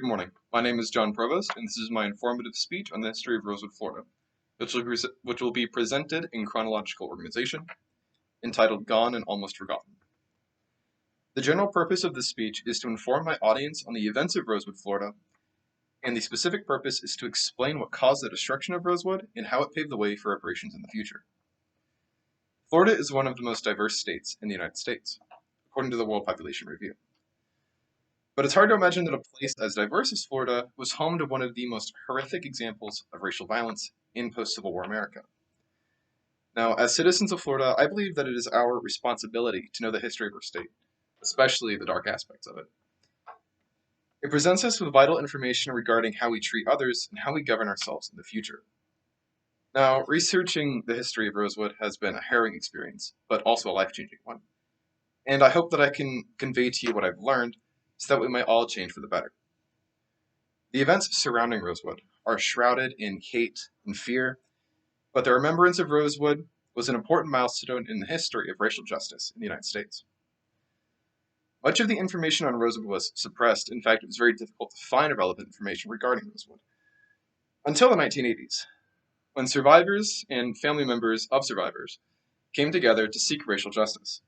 Good morning. My name is John Provost, and this is my informative speech on the history of Rosewood, Florida, which will be presented in chronological organization, entitled Gone and Almost Forgotten. The general purpose of this speech is to inform my audience on the events of Rosewood, Florida, and the specific purpose is to explain what caused the destruction of Rosewood and how it paved the way for reparations in the future. Florida is one of the most diverse states in the United States, according to the World Population Review. But it's hard to imagine that a place as diverse as Florida was home to one of the most horrific examples of racial violence in post-Civil War America. Now, as citizens of Florida, I believe that it is our responsibility to know the history of our state, especially the dark aspects of it. It presents us with vital information regarding how we treat others and how we govern ourselves in the future. Now, researching the history of Rosewood has been a harrowing experience, but also a life-changing one. And I hope that I can convey to you what I've learned so that we might all change for the better. The events surrounding Rosewood are shrouded in hate and fear, but the remembrance of Rosewood was an important milestone in the history of racial justice in the United States. Much of the information on Rosewood was suppressed. In fact, it was very difficult to find relevant information regarding Rosewood until the 1980s, when survivors and family members of survivors came together to seek racial justice.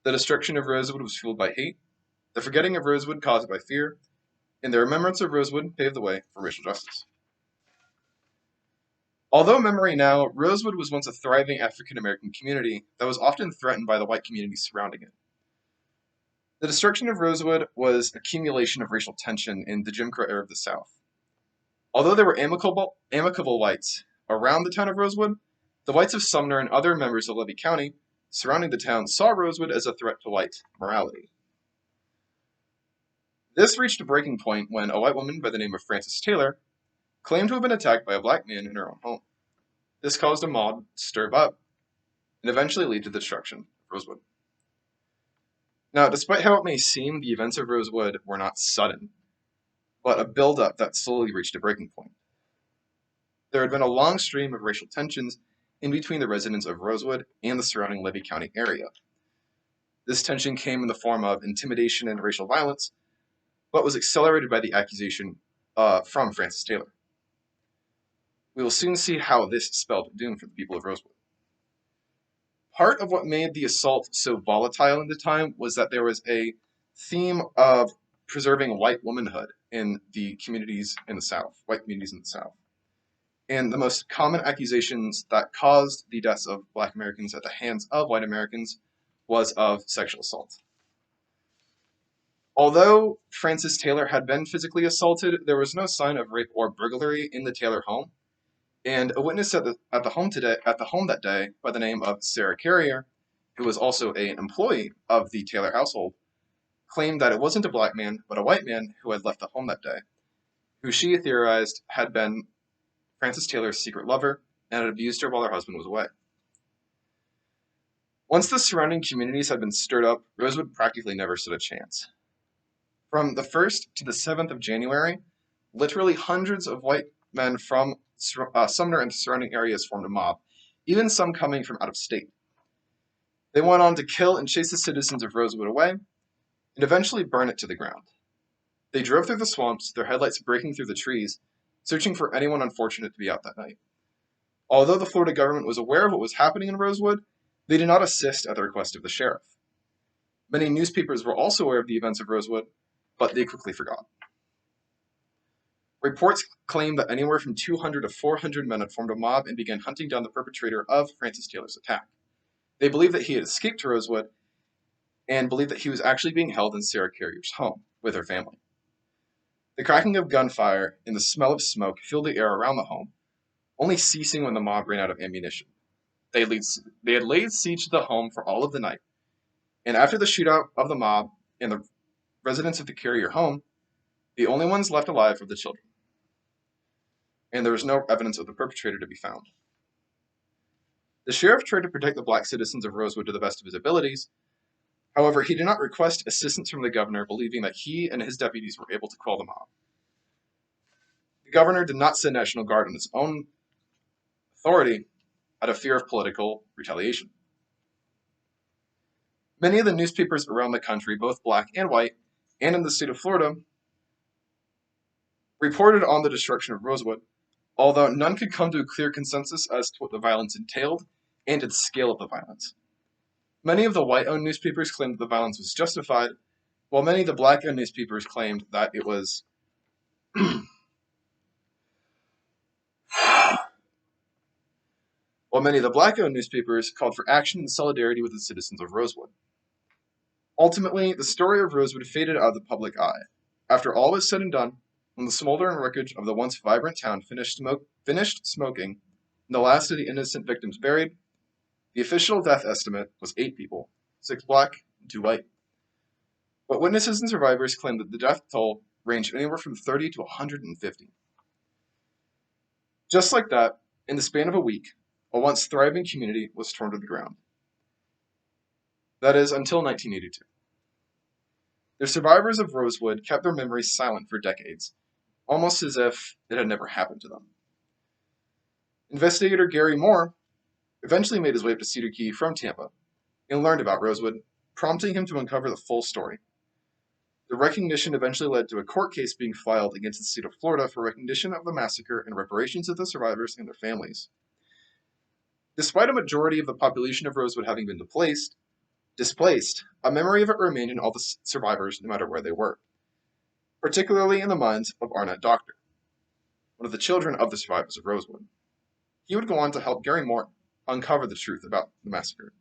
The destruction of Rosewood was fueled by hate, the forgetting of Rosewood caused by fear, and the remembrance of Rosewood paved the way for racial justice. Although memory now, Rosewood was once a thriving African American community that was often threatened by the white communities surrounding it. The destruction of Rosewood was accumulation of racial tension in the Jim Crow era of the South. Although there were amicable whites around the town of Rosewood, the whites of Sumner and other members of Levy County surrounding the town saw Rosewood as a threat to white morality. This reached a breaking point when a white woman by the name of Frances Taylor claimed to have been attacked by a black man in her own home. This caused a mob to stir up and eventually lead to the destruction of Rosewood. Now, despite how it may seem, the events of Rosewood were not sudden, but a buildup that slowly reached a breaking point. There had been a long stream of racial tensions in between the residents of Rosewood and the surrounding Levy County area. This tension came in the form of intimidation and racial violence, but was accelerated by the accusation from Frances Taylor. We will soon see how this spelled doom for the people of Rosewood. Part of what made the assault so volatile in the time was that there was a theme of preserving white womanhood in the communities in the South, white communities in the South. And the most common accusations that caused the deaths of black Americans at the hands of white Americans was of sexual assault. Although Frances Taylor had been physically assaulted, there was no sign of rape or burglary in the Taylor home. And a witness at the home that day by the name of Sarah Carrier, who was also an employee of the Taylor household, claimed that it wasn't a black man, but a white man who had left the home that day, who she theorized had been Frances Taylor's secret lover and had abused her while her husband was away. Once the surrounding communities had been stirred up, Rosewood practically never stood a chance. From the 1st to the 7th of January, literally hundreds of white men from Sumner and the surrounding areas formed a mob, even some coming from out of state. They went on to kill and chase the citizens of Rosewood away, and eventually burn it to the ground. They drove through the swamps, their headlights breaking through the trees, searching for anyone unfortunate to be out that night. Although the Florida government was aware of what was happening in Rosewood, they did not assist at the request of the sheriff. Many newspapers were also aware of the events of Rosewood, but they quickly forgot. Reports claim that anywhere from 200 to 400 men had formed a mob and began hunting down the perpetrator of Frances Taylor's attack. They believed that he had escaped to Rosewood and believed that he was actually being held in Sarah Carrier's home with her family. The cracking of gunfire and the smell of smoke filled the air around the home, only ceasing when the mob ran out of ammunition. They had laid siege to the home for all of the night, and after the shootout of the mob and the residents of the Carrier home, the only ones left alive were the children, and there was no evidence of the perpetrator to be found. The sheriff tried to protect the black citizens of Rosewood to the best of his abilities. However, he did not request assistance from the governor, believing that he and his deputies were able to quell the mob. The governor did not send National Guard on his own authority out of fear of political retaliation. Many of the newspapers around the country, both black and white, and in the state of Florida, reported on the destruction of Rosewood, although none could come to a clear consensus as to what the violence entailed and its scale of the violence. Many of the white-owned newspapers claimed that the violence was justified, while many of the black-owned newspapers claimed that it was while many of the black-owned newspapers called for action and solidarity with the citizens of Rosewood. Ultimately, the story of Rosewood faded out of the public eye. After all was said and done, when the smoldering wreckage of the once vibrant town finished smoking, and the last of the innocent victims buried, the official death estimate was 8 people, 6 black and 2 white. But witnesses and survivors claimed that the death toll ranged anywhere from 30 to 150. Just like that, in the span of a week, a once thriving community was torn to the ground. That is, until 1982. The survivors of Rosewood kept their memories silent for decades, almost as if it had never happened to them. Investigator Gary Moore eventually made his way up to Cedar Key from Tampa and learned about Rosewood, prompting him to uncover the full story. The recognition eventually led to a court case being filed against the state of Florida for recognition of the massacre and reparations to the survivors and their families. Despite a majority of the population of Rosewood having been displaced, a memory of it remained in all the survivors no matter where they were, particularly in the minds of Arnett Doctor, one of the children of the survivors of Rosewood. He would go on to help Gary Moore uncover the truth about the massacre.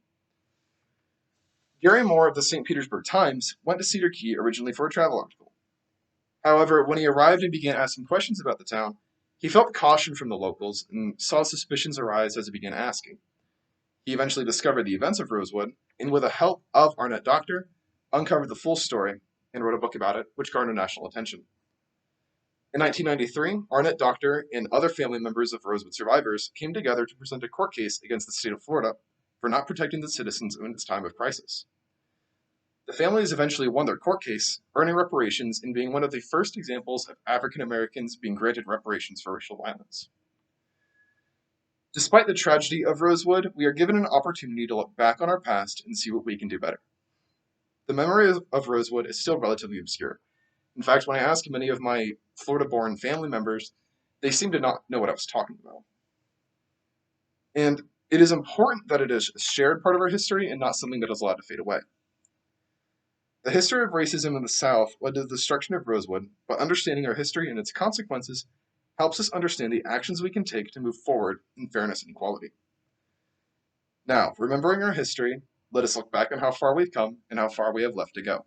Gary Moore of the St. Petersburg Times went to Cedar Key originally for a travel article. However, when he arrived and began asking questions about the town, he felt caution from the locals and saw suspicions arise as he began asking. He eventually discovered the events of Rosewood, and with the help of Arnett Doctor, uncovered the full story and wrote a book about it, which garnered national attention. In 1993, Arnett Doctor and other family members of Rosewood survivors came together to present a court case against the state of Florida for not protecting the citizens in its time of crisis. The families eventually won their court case, earning reparations and being one of the first examples of African Americans being granted reparations for racial violence. Despite the tragedy of Rosewood, we are given an opportunity to look back on our past and see what we can do better. The memory of Rosewood is still relatively obscure. In fact, when I ask many of my Florida-born family members, they seem to not know what I was talking about. And it is important that it is a shared part of our history and not something that is allowed to fade away. The history of racism in the South led to the destruction of Rosewood, but understanding our history and its consequences helps us understand the actions we can take to move forward in fairness and equality. Now, remembering our history, let us look back on how far we've come and how far we have left to go.